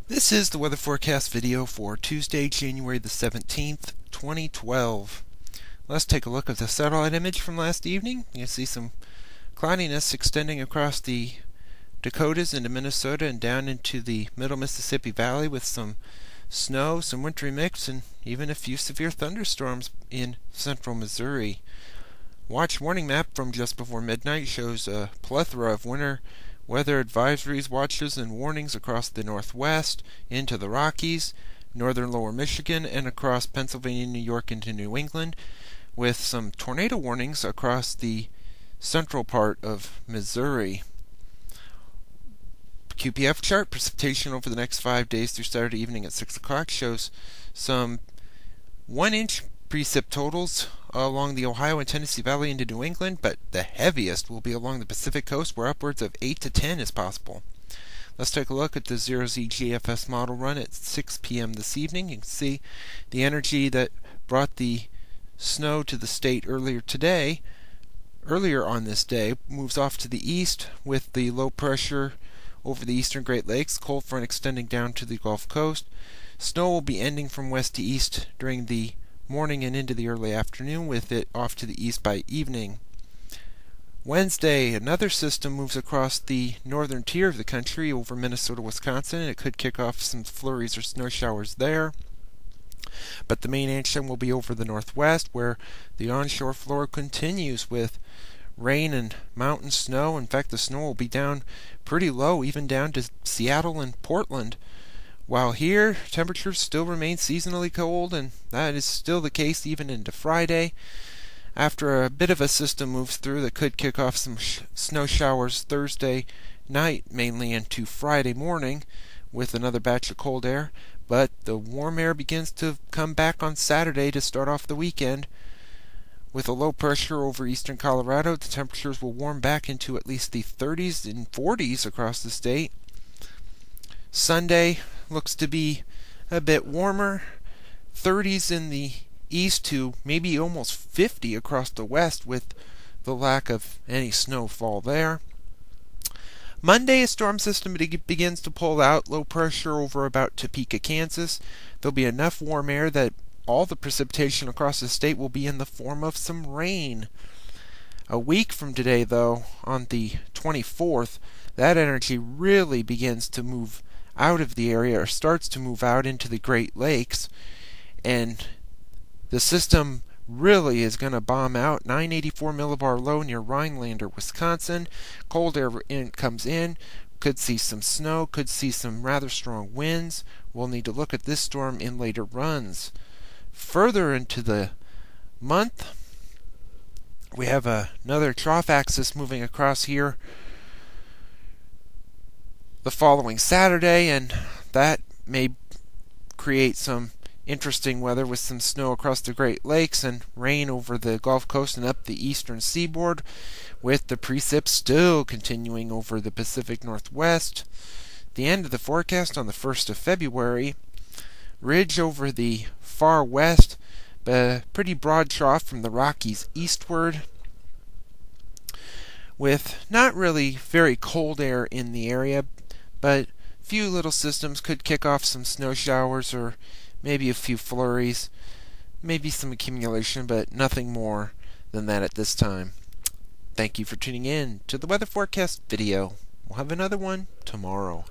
This is the weather forecast video for Tuesday, January the 17th, 2012. Let's take a look at the satellite image from last evening. You see some cloudiness extending across the Dakotas into Minnesota and down into the middle Mississippi Valley with some snow, some wintry mix, and even a few severe thunderstorms in central Missouri. Watch warning map from just before midnight shows a plethora of winter weather advisories, watches, and warnings across the Northwest, into the Rockies, northern lower Michigan, and across Pennsylvania, New York, into New England, with some tornado warnings across the central part of Missouri. QPF chart, precipitation over the next 5 days through Saturday evening at 6 o'clock shows some 1-inch precip totals along the Ohio and Tennessee Valley into New England, but the heaviest will be along the Pacific coast, where upwards of 8 to 10 is possible. Let's take a look at the 0Z GFS Model Run at 6 p.m. this evening. You can see the energy that brought the snow to the state earlier on this day, moves off to the east with the low pressure over the eastern Great Lakes, cold front extending down to the Gulf Coast. Snow will be ending from west to east during the morning and into the early afternoon, with it off to the east by evening. Wednesday, another system moves across the northern tier of the country over Minnesota, Wisconsin, and it could kick off some flurries or snow showers there. But the main action will be over the northwest, where the onshore floor continues with rain and mountain snow. In fact, the snow will be down pretty low, even down to Seattle and Portland. While here, temperatures still remain seasonally cold, and that is still the case even into Friday. After a bit of a system moves through that could kick off some snow showers Thursday night, mainly into Friday morning, with another batch of cold air. But the warm air begins to come back on Saturday to start off the weekend. With a low pressure over eastern Colorado, the temperatures will warm back into at least the 30s and 40s across the state. Sunday looks to be a bit warmer, 30s in the east to maybe almost 50 across the west, with the lack of any snowfall there. Monday, a storm system begins to pull out, low pressure over about Topeka, Kansas. There'll be enough warm air that all the precipitation across the state will be in the form of some rain. A week from today, though, on the 24th, that energy really begins to move out of the area, or starts to move out into the Great Lakes, and the system really is going to bomb out. 984 millibar low near Rhinelander, Wisconsin. Cold air comes in, could see some snow, could see some rather strong winds. We'll need to look at this storm in later runs. Further into the month, we have another trough axis moving across here the following Saturday, and that may create some interesting weather with some snow across the Great Lakes and rain over the Gulf Coast and up the eastern seaboard, with the precip still continuing over the Pacific Northwest. The end of the forecast on the 1st of February, ridge over the far west, a pretty broad trough from the Rockies eastward, with not really very cold air in the area, but few little systems could kick off some snow showers or maybe a few flurries, maybe some accumulation, but nothing more than that at this time. Thank you for tuning in to the weather forecast video. We'll have another one tomorrow.